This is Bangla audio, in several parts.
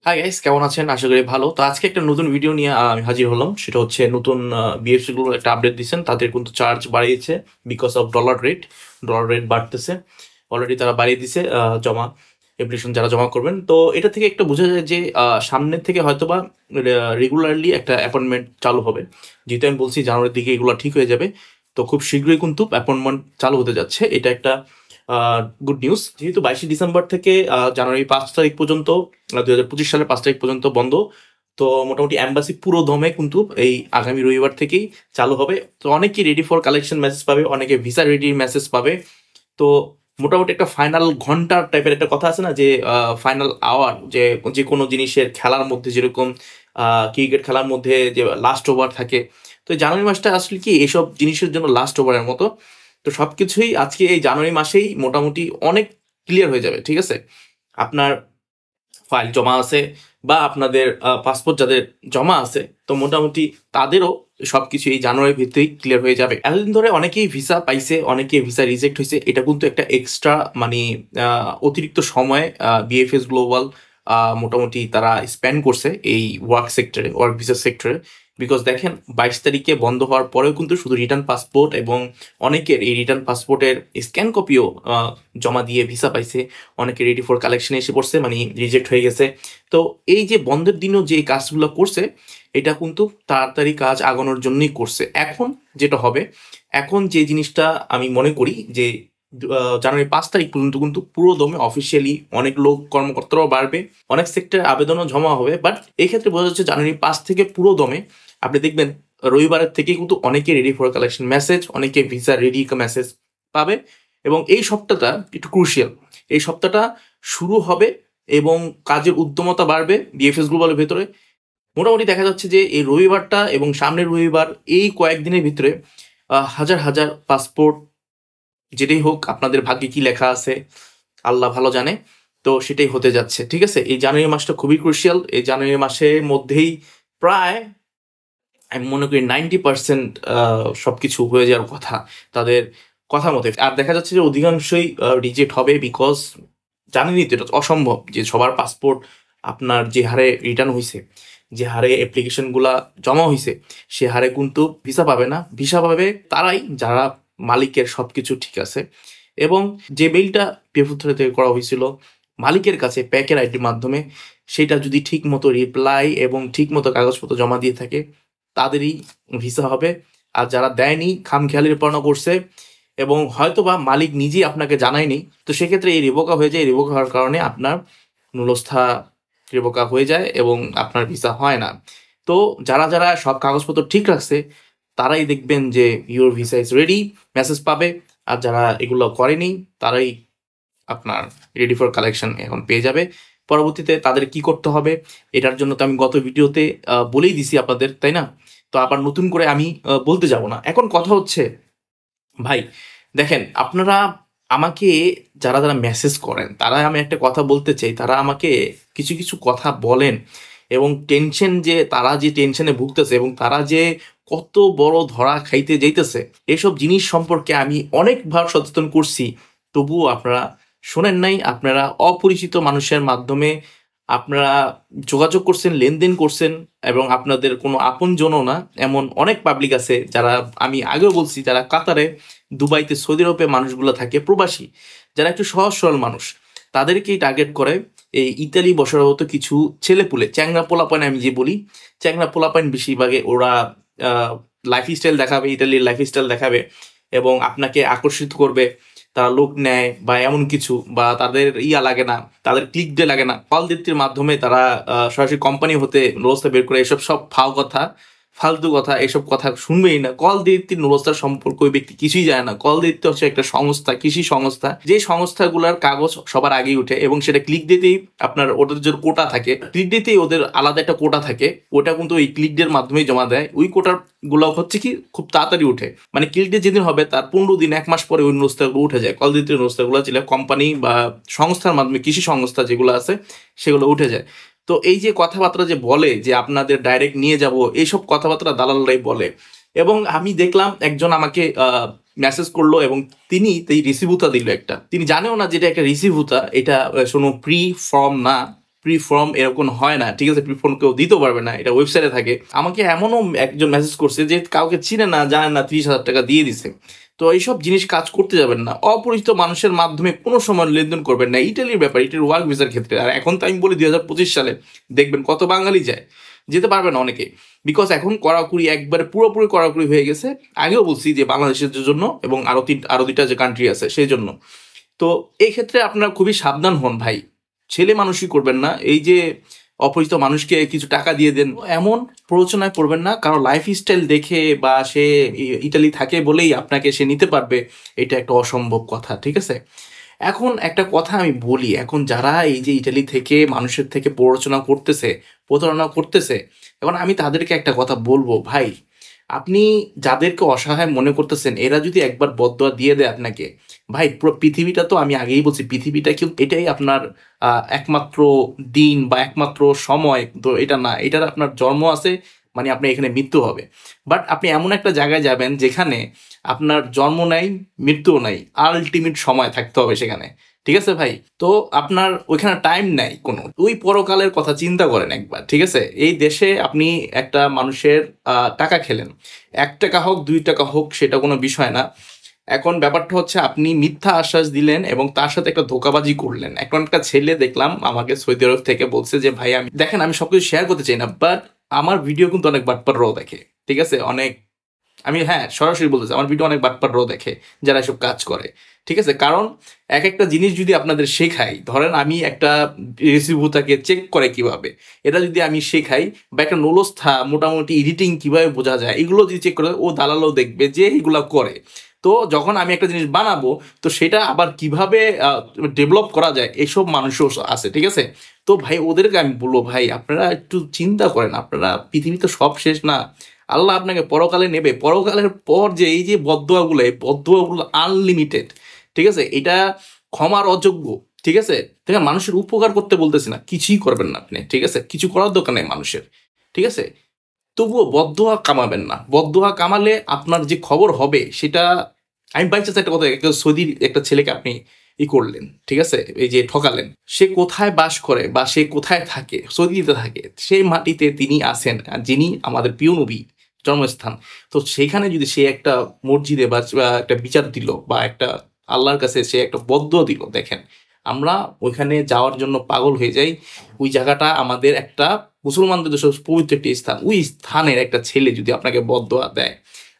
হাই গাইস, কেমন আছেন? আশা করি ভালো। তো আজকে একটা নতুন ভিডিও নিয়ে আমি হাজির হলাম। সেটা হচ্ছে নতুন বিএফসি গুলো একটা আপডেট দিচ্ছেন, তাদের কিন্তু চার্জ বাড়িয়েছে বিকজ অফ ডলার রেট বাড়তেছে। অলরেডি তারা বাড়িয়ে দিছে জমা অ্যাপ্লিকেশন যারা জমা করবেন। তো এটা থেকে একটা বোঝা যায় যে সামনের থেকে হয়তোবা রেগুলারলি একটা অ্যাপয়েন্টমেন্ট চালু হবে। যেহেতু আমি বলছি জানুয়ারির দিকে এগুলো ঠিক হয়ে যাবে, তো খুব শীঘ্রই কিন্তু অ্যাপয়েন্টমেন্ট চালু হতে যাচ্ছে। এটা একটা গুড নিউজ। যেহেতু 22শে ডিসেম্বর থেকে জানুয়ারি 5 তারিখ পর্যন্ত, 2025 সালের 5 তারিখ পর্যন্ত বন্ধ। তো মোটামুটি অ্যাম্বাসি পুরো দমে কিন্তু এই আগামী রবিবার থেকেই চালু হবে। তো অনেকে রেডি ফর কালেকশন মেসেজ পাবে, অনেকে ভিসা রেডি মেসেজ পাবে। তো মোটামুটি একটা ফাইনাল ঘন্টার টাইপের একটা কথা আছে না, যে ফাইনাল আওয়ার, যে যে কোনো জিনিসের খেলার মধ্যে যেরকম ক্রিকেট খেলার মধ্যে যে লাস্ট ওভার থাকে। তো এই জানুয়ারি মাসটা আসলে কি এসব জিনিসের জন্য লাস্ট ওভারের মতো। তো সবকিছুই আজকে এই জানুয়ারি মাসেই মোটামুটি অনেক ক্লিয়ার হয়ে যাবে। ঠিক আছে, আপনার ফাইল জমা আছে বা আপনাদের পাসপোর্ট যাদের জমা আছে, তো মোটামুটি তাদেরও সবকিছু এই জানুয়ারির ভিতরেই ক্লিয়ার হয়ে যাবে। এতদিন ধরে অনেকেই ভিসা পাইছে, অনেকেই ভিসা রিজেক্ট হয়েছে। এটা কিন্তু একটা এক্সট্রা মানে অতিরিক্ত সময় বিএফএস গ্লোবাল মোটামুটি তারা স্পেন্ড করছে এই ওয়ার্ক ভিসা সেক্টরে। বিকজ দেখেন, 22 তারিখে বন্ধ হওয়ার পরেও কিন্তু শুধু রিটার্ন পাসপোর্ট এবং অনেকের এই রিটার্ন পাসপোর্টের স্ক্যান কপিও জমা দিয়ে ভিসা পাইছে। অনেকে রেডি ফর কালেকশনে এসে পড়ছে, মানে রিজেক্ট হয়ে গেছে। তো এই যে বন্ধের দিনও যে কাজগুলো করছে, এটা কিন্তু তাড়াতাড়ি কাজ আগানোর জন্যই করছে। এখন যেটা হবে, এখন যে জিনিসটা আমি মনে করি যে জানুয়ারি 5 তারিখ পর্যন্ত কিন্তু পুরো দমে অফিসিয়ালি অনেক লোক কর্মকর্তারাও বাড়বে, অনেক সেক্টরে আবেদনও জমা হবে। বাট এই ক্ষেত্রে বোঝা যাচ্ছে জানুয়ারি 5 থেকে পুরো দমে আপনি দেখবেন রবিবারের থেকে কিন্তু অনেকে রেডি ফর কালেকশন মেসেজ, অনেকে ভিসা রেডি মেসেজ পাবে। এবং এই সপ্তাহটা একটু ক্রুশিয়াল। এই সপ্তাহটা শুরু হবে এবং কাজের উদ্যমতা বাড়বে বিএফএস গ্লোবালের ভেতরে। মোটামুটি দেখা যাচ্ছে যে এই রবিবারটা এবং সামনের রবিবার, এই কয়েকদিনের ভিতরে হাজার হাজার পাসপোর্ট, যেটাই হোক আপনাদের ভাগ্যে কি লেখা আছে আল্লাহ ভালো জানে, তো সেটাই হতে যাচ্ছে। ঠিক আছে, এই জানুয়ারি মাসটা খুবই ক্রুশিয়াল। এই জানুয়ারি মাসের মধ্যেই প্রায় আমি মনে করি 90% সবকিছু হয়ে যাওয়ার কথা তাদের কথা মতে। আর দেখা যাচ্ছে যে অধিকাংশই রিজেক্ট হবে, বিকজ জানেনই তো এটা অসম্ভব যে সবার পাসপোর্ট আপনার যে হারে রিটার্ন হয়েছে, যে হারে অ্যাপ্লিকেশনগুলা জমা হয়েছে, সে হারে কিন্তু ভিসা পাবে না। ভিসা পাবে তারাই যারা মালিকের সবকিছু ঠিক আছে এবং যে মেইলটা পিএফ থেকে করা হয়েছিল মালিকের কাছে প্যাকের আইডির মাধ্যমে, সেটা যদি ঠিক মতো রিপ্লাই এবং ঠিক মতো কাগজপত্র জমা দিয়ে থাকে, তাদেরই ভিসা হবে। আর যারা দেয়নি, খামখেয়ালির পড়ানো করছে এবং হয়তোবা মালিক নিজেই আপনাকে জানায়নি, তো সেক্ষেত্রে এই রিভোকা হয়ে যায়। রিভোকা হওয়ার কারণে আপনার নুলস্থা রিভোকা হয়ে যায় এবং আপনার ভিসা হয় না। তো যারা যারা সব কাগজপত্র ঠিক রাখছে, তারাই দেখবেন যে your visa is ready message পাবে। আর যারা এগুলো করেনি, তারাই আপনার রেডি ফর কালেকশন এখন পেয়ে যাবে। পরবর্তীতে তাদের কি করতে হবে, এটার জন্য তো আমি গত ভিডিওতে বলেই দিছি আপনাদের, তাই না? তো আবার নতুন করে আমি বলতে যাব না। এখন কথা হচ্ছে ভাই, দেখেন আপনারা আমাকে যারা যারা মেসেজ করেন, তারা আমি একটা কথা বলতে চাই, তারা আমাকে কিছু কিছু কথা বলেন এবং টেনশন, যে তারা যে টেনশনে ভুগতেছে এবং তারা যে কত বড় ধরা খাইতে যাইতেছে, এসব জিনিস সম্পর্কে আমি অনেকবার সচেতন করছি। তবুও আপনারা শোনেন নাই। আপনারা অপরিচিত মানুষের মাধ্যমে আপনারা যোগাযোগ করছেন, লেনদেন করছেন, এবং আপনাদের কোনো আপনজনও না এমন অনেক পাবলিক আছে যারা, আমি আগেও বলছি, যারা কাতারে, দুবাইতে, সৌদি আরবে মানুষগুলো থাকে, প্রবাসী যারা একটু সহজ সরল মানুষ, তাদেরকেই টার্গেট করে এই ইতালি বসবাসরত কিছু ছেলেপুলে, চ্যাংরা পোলাপান। আমি যে বলি চ্যাংরা পোলাপান, বেশিরভাগে ওরা লাইফস্টাইল দেখাবে, ইতালির লাইফস্টাইল দেখাবে এবং আপনাকে আকর্ষিত করবে। তারা লোক নেয় বা এমন কিছু, বা তাদের লাগে না, তাদের ক্লিক ডে লাগে না, কল দীপ্তির মাধ্যমে তারা সরাসরি কোম্পানি হতে নুরস্তা বের করে। এসব সব ফালতু কথা, এসব কথা শুনবেই না। কল দীপ্তির নুরস্তার সম্পর্ক ওই ব্যক্তি কিছুই জানে না। কল দীপ্তি হচ্ছে একটা সংস্থা, কৃষি সংস্থা, যে সংস্থাগুলোর কাগজ সবার আগেই উঠে এবং সেটা ক্লিক দিতেই আপনার, ওদের যে কোটা থাকে, ক্লিক দিতেই ওদের আলাদা একটা কোটা থাকে, ওটা কিন্তু ওই ক্লিক ডের মাধ্যমেই জমা দেয়। ওই কোটার গুলো হচ্ছে কি খুব তাড়াতাড়ি উঠে, মানে ক্লিক ডে যেদিন হবে তার 15 দিন 1 মাস পরে ওই নুরস্তাগুলো উঠে যায়। কল দিতে নুরস্তাগুলো ছিল কোম্পানি বা সংস্থার মাধ্যমে, কৃষি সংস্থা যেগুলো আছে সেগুলো উঠে যায়। তো এই যে কথাবার্তা যে বলে যে আপনাদের ডাইরেক্ট নিয়ে যাব, এইসব কথাবার্তা দালালরাই বলে। এবং আমি দেখলাম একজন আমাকে মেসেজ করলো এবং তিনি এই রিসিভ হুতা দিল একটা, তিনি জানেও না যেটা একটা রিসিভ হুতা, এটা কোনো প্রি ফর্ম না, প্রি ফর্ম এরকম হয় না, ঠিক আছে? প্রি ফর্ম কেউ দিতে পারবে না, এটা ওয়েবসাইটে থাকে। আমাকে এমনও একজন মেসেজ করছে যে কাউকে চিনে না, জানে না, 30,000 টাকা দিয়ে দিছে। তো এইসব জিনিস কাজ করতে যাবেন না, অপরিচিত মানুষের মাধ্যমে কোনো সময় লেনদেন করবেন না। ইটালির ব্যাপার, ইটালির ওয়ার্ক ভিসার ক্ষেত্রে। আর এখন তো আমি বলি 2025 সালে দেখবেন কত বাঙালি যায়, যেতে পারবে না অনেকে, বিকজ এখন কড়াকড়ি একবারে পুরোপুরি কড়াকড়ি হয়ে গেছে। আগেও বলছি যে বাংলাদেশের জন্য এবং আরো দুইটা যে কান্ট্রি আছে সেই জন্য। তো এই ক্ষেত্রে আপনারা খুবই সাবধান হন ভাই, ছেলে মানুষই করবেন না। এই যে অপরিচিত মানুষকে কিছু টাকা দিয়ে দেন এমন প্ররোচনায় পড়বেন না, কারণ লাইফ স্টাইল দেখে বা সে ইটালি থাকে বলেই আপনাকে সে নিতে পারবে, এটা একটা অসম্ভব কথা, ঠিক আছে? এখন একটা কথা আমি বলি, এখন যারা এই যে ইটালি থেকে মানুষের থেকে প্রতারণা করতেছে, এখন আমি তাদেরকে একটা কথা বলবো, ভাই আপনি যাদেরকে অসহায় মনে করতেছেন এরা যদি একবার বদদোয়া দিয়ে দেয় আপনাকে, ভাই পুরো পৃথিবীটা তো, আমি আগেই বলছি, পৃথিবীটা কিন্তু এটাই আপনার একমাত্র দিন বা একমাত্র সময় তো এটা না, এটার আপনার জন্ম আছে মানে আপনি এখানে মৃত্যু হবে। বাট আপনি এমন একটা জায়গায় যাবেন যেখানে আপনার জন্ম নাই, মৃত্যুও নাই, আলটিমেট সময় থাকতে হবে সেখানে, ঠিক আছে ভাই? তো আপনার ওইখানে টাইম নাই কোনো, ওই পরকালের কথা চিন্তা করেন একবার, ঠিক আছে? এই দেশে আপনি একটা মানুষের টাকা খেলেন, 1 টাকা হোক 2 টাকা হোক সেটা কোনো বিষয় না। এখন ব্যাপারটা হচ্ছে আপনি মিথ্যা আশ্বাস দিলেন এবং তার সাথে একটা ধোঁকাবাজি করলেন। এখন একটা ছেলে দেখলাম আমাকে সৌদি আরব থেকে বলছে যে ভাই আমি দেখেন, আমি সবকিছু শেয়ার করতে চাই না, বাট আমার ভিডিও কিন্তু অনেক বাটপাররাও দেখে, ঠিক আছে? অনেক, আমি হ্যাঁ সরাসরি বলতেছি, আমার ভিডিও অনেক বাটপাররাও দেখে যারা এসব কাজ করে, ঠিক আছে? কারণ এক একটা জিনিস যদি আপনাদের শেখাই, ধরেন আমি একটা রেসিপিটাকে চেক করে কিভাবে, এটা যদি আমি শেখাই, বা একটা নোলস্থা মোটামুটি এডিটিং কিভাবে বোঝা যায়, এগুলো যদি চেক করে, ও দালালও দেখবে যে এগুলো করে। তো যখন আমি একটা জিনিস বানাবো, তো সেটা আবার কিভাবে ডেভেলপ করা যায়, এসব মানুষও আছে, ঠিক আছে? তো ভাই ওদেরকে আমি বলবো, ভাই আপনারা একটু চিন্তা করেন, আপনারা পৃথিবীতে সব শেষ না, আল্লাহ আপনাকে পরকালে নেবে। পরকালের পর যে এই যে বদদোয়াগুলো, এই বদদোয়াগুলো আনলিমিটেড, ঠিক আছে? এটা ক্ষমার অযোগ্য, ঠিক আছে? ঠিক আছে, মানুষের উপকার করতে বলতেছি না, কিছুই করবেন না আপনি, ঠিক আছে? কিছু করার দরকার নেই মানুষের, ঠিক আছে? তবুও বদদোয়া কামাবেন না। বদদোয়া কামালে আপনার যে খবর হবে সেটা, আমি বাই চান্স একটা কথা, একটা সৌদির একটা ছেলেকে আপনি করলেন, ঠিক আছে, এই যে ঠকালেন, সে কোথায় বাস করে বা সে কোথায় থাকে, সৌদিতে থাকে, সেই মাটিতে তিনি আছেন যিনি আমাদের প্রিয় নবী জন্মস্থান। তো সেখানে যদি সে একটা মসজিদে বা একটা বিচার দিল বা একটা আল্লাহর কাছে সে একটা বদদোয়া দিল, দেখেন আমরা ওইখানে যাওয়ার জন্য পাগল হয়ে যাই। ওই জায়গাটা আমাদের একটা মুসলমানদের দেশের পবিত্র একটি স্থান, ওই স্থানের একটা ছেলে যদি আপনাকে বদদোয়া দেয়,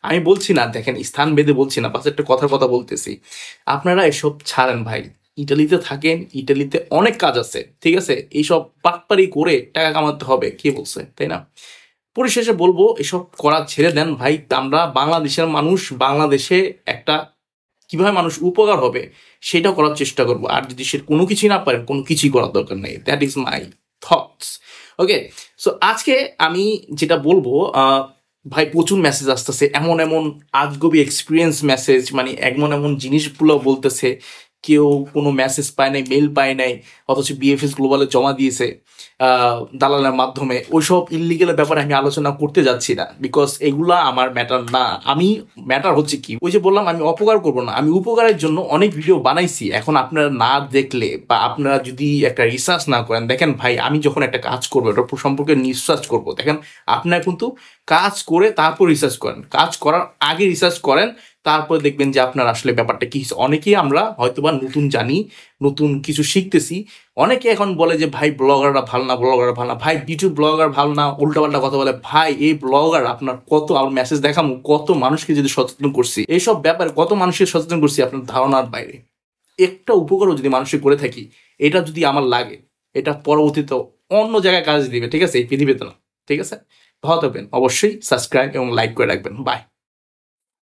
আমি বলছি না, দেখেন স্থান ভেদে বলছি না, পাশে একটা কথার কথা বলতেছি, আপনারা এসব ছাড়েন ভাই। ইটালিতে থাকেন, ইটালিতে অনেক কাজ আছে, ঠিক আছে? এইসব পাটপারি করে টাকা কামাতে হবে, কে বলছে, তাই না? পরিশেষে বলবো এসব করা ছেড়ে দেন ভাই। আমরা বাংলাদেশের মানুষ, বাংলাদেশে একটা কিভাবে মানুষ উপকার হবে সেটা করার চেষ্টা করবো। আর যদি সে কোনো কিছুই না পারেন, কোনো কিছুই করার দরকার নেই। That is my thoughts. Okay, so আজকে আমি যেটা বলবো, ভাই প্রচুর মেসেজ আসতেছে, এমন এমন আজগবি এক্সপিরিয়েন্স মেসেজ, মানে এমন এমন জিনিসগুলো বলতেছে, কেউ কোনো মেসেজ পায় নাই, মেল পায় নাই, অথচ বিএফএস গ্লোবালে জমা দিয়েছে দালালের মাধ্যমে। ওইসব ইলিগেলের ব্যাপারে আমি আলোচনা করতে যাচ্ছি না, বিকজ এগুলা আমার ম্যাটার না। আমি ম্যাটার হচ্ছে কি, ওই যে বললাম আমি অপকার করবো না, আমি উপকারের জন্য অনেক ভিডিও বানাইছি। এখন আপনারা না দেখলে বা আপনারা যদি একটা রিসার্চ না করেন, দেখেন ভাই আমি যখন একটা কাজ করবো এটা সম্পর্কে রিসার্চ করবো, দেখেন আপনারা কিন্তু কাজ করে তারপর রিসার্চ করেন, কাজ করার আগে রিসার্চ করেন, তারপরে দেখবেন যে আপনার আসলে ব্যাপারটা কি। অনেকেই আমরা হয়তোবা নতুন জানি, নতুন কিছু শিখতেছি। অনেকে এখন বলে যে ভাই ব্লগাররা ভালো না, ব্লগাররা ভালো না। ভাই ইউটিউব ব্লগার ভালো না, উল্টাপাল্টা কথা বলে। ভাই এই ব্লগার আপনার কত, আমার মেসেজ দেখামো কত মানুষকে যদি সচেতন করছি এইসব ব্যাপারে, কত মানুষকে সচেতন করছি আপনার ধারণার বাইরে। একটা উপকারও যদি মানুষকে করে থাকি, এটা যদি আমার লাগে, এটা পরবর্তীতে অন্য জায়গায় কাজ দিবে, ঠিক আছে? এই পৃথিবীতে না, ঠিক আছে? ভালো থাকবেন, অবশ্যই সাবস্ক্রাইব এবং লাইক করে রাখবেন। বাই।